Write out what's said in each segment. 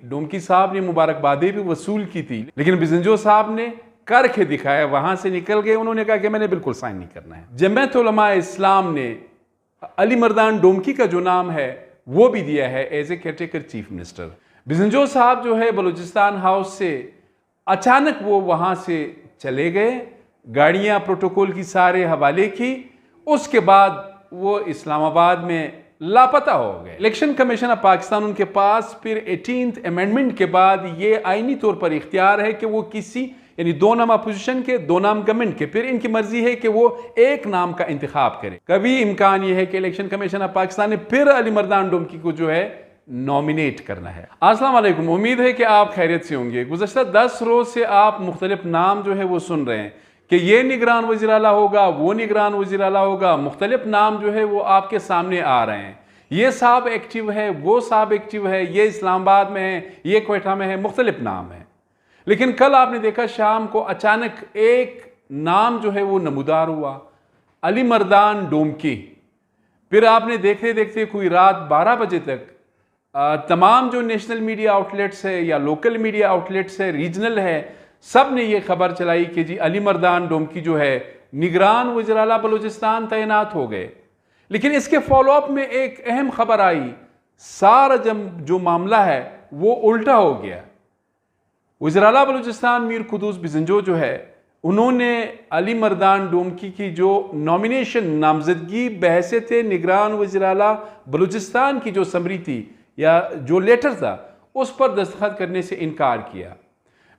डोमकी साहब ने मुबारकबादें भी वसूल की थी, लेकिन बिजंजो साहब ने करके दिखाया, वहां से निकल गए। उन्होंने कहा कि मैंने बिल्कुल साइन नहीं करना है। जमीयत उलमा इस्लाम ने अली मर्दान डोमकी का जो नाम है वो भी दिया है as a caretaker chief minister. Bizenjo साहब जो है बलूचिस्तान हाउस से अचानक वो वहां से चले गए, गाड़ियां प्रोटोकॉल की सारे हवाले की, उसके बाद वो इस्लामाबाद में लापता हो गए। इलेक्शन कमीशन ऑफ पाकिस्तान उनके पास फिर 18th अमेंडमेंट के बाद ये आईनी तौर पर इख्तियार है कि वो किसी यानी 2 नाम अपोजिशन के 2 नाम गवर्नमेंट के, फिर इनकी मर्जी है कि वो एक नाम का इंतखाब करे। कभी इम्कान यह है कि इलेक्शन कमीशन ऑफ पाकिस्तान ने फिर अली मर्दान डोमकी को जो है नॉमिनेट करना है। अस्सलाम वालेकुम, उम्मीद है कि आप खैरियत से होंगे। गुज़श्ता 10 रोज से आप मुख्तलिफ नाम जो है वो सुन रहे हैं कि ये निगरान वज़ीर आला होगा, वो निगरान वज़ीर आला होगा, मुख्तलिफ नाम जो है वो आपके सामने आ रहे हैं। ये साहब एक्टिव है, वो साहब एक्टिव है, ये इस्लामाबाद में है, ये क्वेटा में है, मुख्तलिफ नाम है। लेकिन कल आपने देखा शाम को अचानक एक नाम जो है वो नमूदार हुआ, अली मर्दान डोमकी। फिर आपने देखते देखते कोई रात 12 बजे तक तमाम जो नेशनल मीडिया आउटलेट्स है या लोकल मीडिया आउटलेट्स है, रीजनल है, सब ने ये खबर चलाई कि जी अली मर्दान डोमकी जो है निगरान वज़ीर आला बलूचिस्तान तैनात हो गए। लेकिन इसके फॉलोअप में एक अहम खबर आई, सारा जो मामला है वो उल्टा हो गया। वज़ीर आला बलूचिस्तान मीर कुदूस बिजंजो जो है, उन्होंने अली मर्दान डोमकी की जो नॉमिनेशन नामजदगी बहैसियत निगरान वज़ीर आला बलूचिस्तान की जो समरी थी या जो लेटर था उस पर दस्तखत करने से इनकार किया।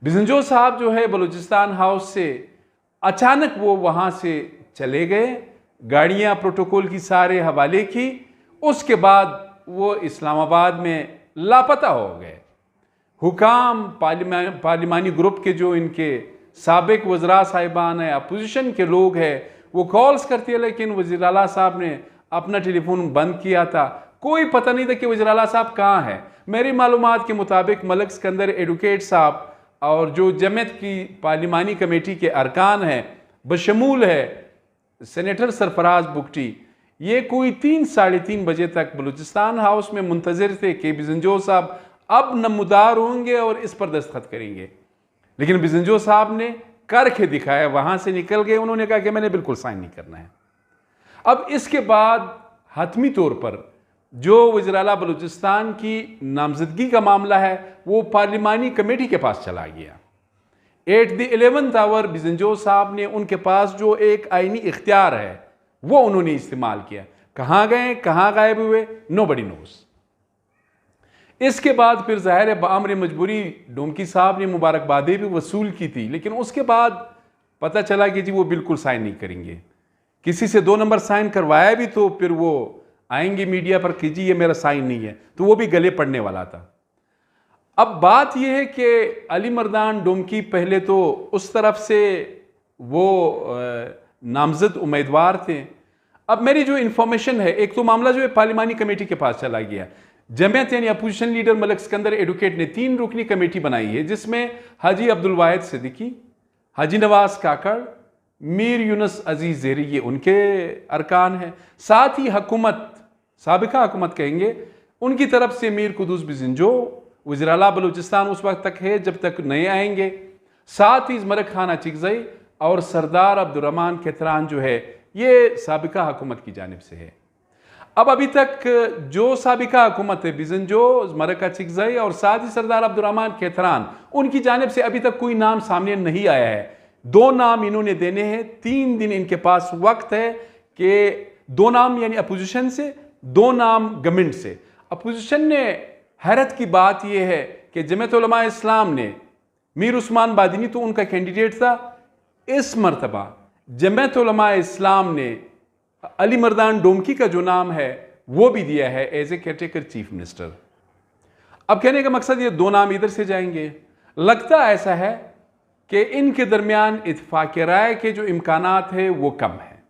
बिजंजो साहब जो है बलूचिस्तान हाउस से अचानक वो वहाँ से चले गए, गाड़ियाँ प्रोटोकॉल की सारे हवाले की, उसके बाद वो इस्लामाबाद में लापता हो गए। हुकाम पार्लिमानी ग्रुप के जो इनके साबिक वज़रा साहिबान है, अपोजिशन के लोग हैं, वो कॉल्स करते हैं, लेकिन वज़ीर आला साहब ने अपना टेलीफोन बंद किया था। कोई पता नहीं था कि वज़ीर आला साहब कहाँ हैं। मेरी मालूमात के मुताबिक मलक सिकंदर एडवोकेट साहब और जो जमीयत की पार्लिमानी कमेटी के अरकान हैं, बशमूल है सेनेटर सरफराज बुगटी, ये कोई 3 साढ़े 3 बजे तक बलूचिस्तान हाउस में मुंतज़िर थे कि बिजंजो साहब अब नमूदार होंगे और इस पर दस्तखत करेंगे। लेकिन बिजंजो साहब ने करके दिखाया, वहां से निकल गए। उन्होंने कहा कि मैंने बिल्कुल साइन नहीं करना है। अब इसके बाद हतमी तौर पर जो वज़ीर आला बलूचिस्तान की नामजदगी का मामला है वो पार्लिमानी कमेटी के पास चला गया। At the 11th our Bizenjo साहब ने उनके पास जो एक आईनी इख्तियार है वो उन्होंने इस्तेमाल किया। कहाँ गए, कहाँ गायब हुए, नोबडी नोज। इसके बाद फिर ज़ाहिर है बामर मजबूरी डोमकी साहब ने मुबारकबादें भी वसूल की थी, लेकिन उसके बाद पता चला कि जी वो बिल्कुल साइन नहीं करेंगे। किसी से 2 नंबर साइन करवाया भी तो फिर वो आएंगे मीडिया पर कि जी ये मेरा साइन नहीं है, तो वो भी गले पड़ने वाला था। अब बात यह है कि अली मर्दान डोमकी पहले तो उस तरफ से वो नामजद उम्मीदवार थे। अब मेरी जो इन्फॉर्मेशन है, एक तो मामला जो है पार्लिमानी कमेटी के पास चला गया। जमीयत यानी opposition leader Malak Sikandar advocate ने 3 रुकनी कमेटी बनाई है, जिसमें हाजी अब्दुल वाहिद सिद्दीकी, हाजी नवाज काकड़, मीर यूनुस अजीज ज़ेरी, ये उनके अरकान हैं। साथ ही हुकूमत, साबिका हुकूमत कहेंगे, उनकी तरफ से मीर कुदूस बिजंजो वज़ीर आला बलूचिस्तान उस वक्त तक है जब तक नए आएंगे। साथ ही ज़मरक खान अचिकज़ई और सरदार अब्दुर्रहमान केतरान जो है ये साबिका हुकूमत की जानिब से है। अब अभी तक जो साबिका हुकूमत है, बिजंजो, ज़मरक अचिकज़ई और साथ ही सरदार अब्दुर्रहमान केतरान, उनकी जानिब से अभी तक कोई नाम सामने नहीं आया है। 2 नाम इन्होंने देने हैं, 3 दिन इनके पास वक्त है कि 2 नाम यानी अपोजिशन से, 2 नाम गवर्नमेंट से। अपोजिशन ने, हैरत की बात यह है कि जमीयत उलमा इस्लाम ने, मीर उस्मान बादिनी तो उनका कैंडिडेट था, इस मरतबा जमीयत उलमा इस्लाम ने अली मर्दान डोमकी का जो नाम है वो भी दिया है as a caretaker chief minister. अब कहने का मकसद ये 2 नाम इधर से जाएंगे। लगता ऐसा है कि इनके दरमियान इत्तेफाक राय के जो इम्कानात है वो कम है।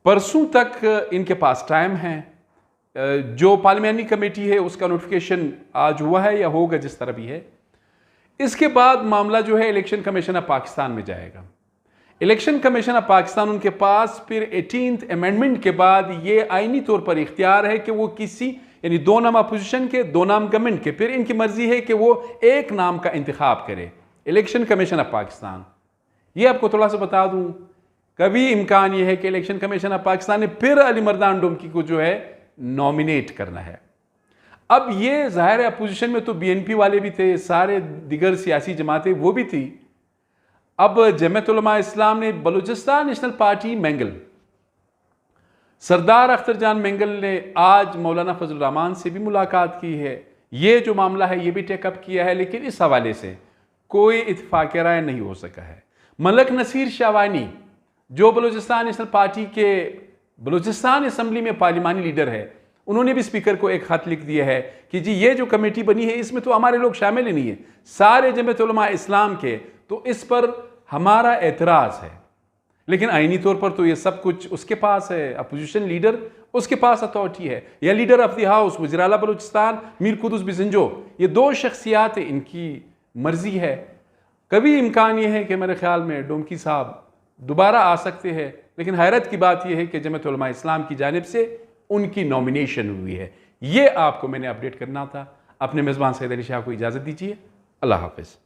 परसों तक इनके पास टाइम है। जो पार्लिमानी कमेटी है उसका नोटिफिकेशन आज हुआ है या होगा, जिस तरह भी है। इसके बाद मामला जो है इलेक्शन कमीशन ऑफ पाकिस्तान में जाएगा। इलेक्शन कमीशन ऑफ पाकिस्तान उनके पास फिर 18th अमेंडमेंट के बाद ये आईनी तौर पर इख्तियार है कि वो किसी यानी 2 नाम अपोजिशन के, 2 नाम गवर्नमेंट के, फिर इनकी मर्जी है कि वो एक नाम का इंतखाब करे, इलेक्शन कमीशन ऑफ पाकिस्तान। ये आपको थोड़ा सा बता दूं, कभी इम्कान ये है कि इलेक्शन कमीशन ऑफ पाकिस्तान ने फिर अली मर्दान डोमकी को जो है नॉमिनेट करना है। अब ये ज़ाहिर है अपोजिशन में तो BNP वाले भी थे, सारे दिगर सियासी जमातें वो भी थी। अब जमीयत उलमा इस्लाम ने बलूचिस्तान नेशनल पार्टी मैंगल, सरदार अख्तर जान मैंगल ने आज मौलाना फजल रहमान से भी मुलाकात की है। ये जो मामला है ये भी टेकअप किया है, लेकिन इस हवाले से कोई इत्फाक राय नहीं हो सका है। मलक नसीर शावानी जो बलूचिस्तान नेशनल पार्टी के बलूचिस्तान असम्बली में पार्लिमानी लीडर है, उन्होंने भी स्पीकर को एक खत लिख दिया है कि जी ये जो कमेटी बनी है इसमें तो हमारे लोग शामिल ही नहीं है, सारे जमीयत उलमा इस्लाम के, तो इस पर हमारा एतराज़ है। लेकिन आईनी तौर पर तो ये सब कुछ उसके पास है, अपोजिशन लीडर उसके पास अथॉरिटी है, या लीडर ऑफ द हाउस वज़ीर आला बलूचिस्तान मीर कुदुस बिज़ंजो, ये 2 शख्सियात इनकी मर्जी है। कभी इम्कान ये है कि मेरे ख्याल में डोमकी साहब दोबारा आ सकते हैं, लेकिन हैरत की बात यह है कि जमीयत उलमा इस्लाम की जानिब से उनकी नॉमिनेशन हुई है। ये आपको मैंने अपडेट करना था। अपने मेज़बान सैयद अली शाह को इजाज़त दीजिए। अल्लाह हाफ़िज़।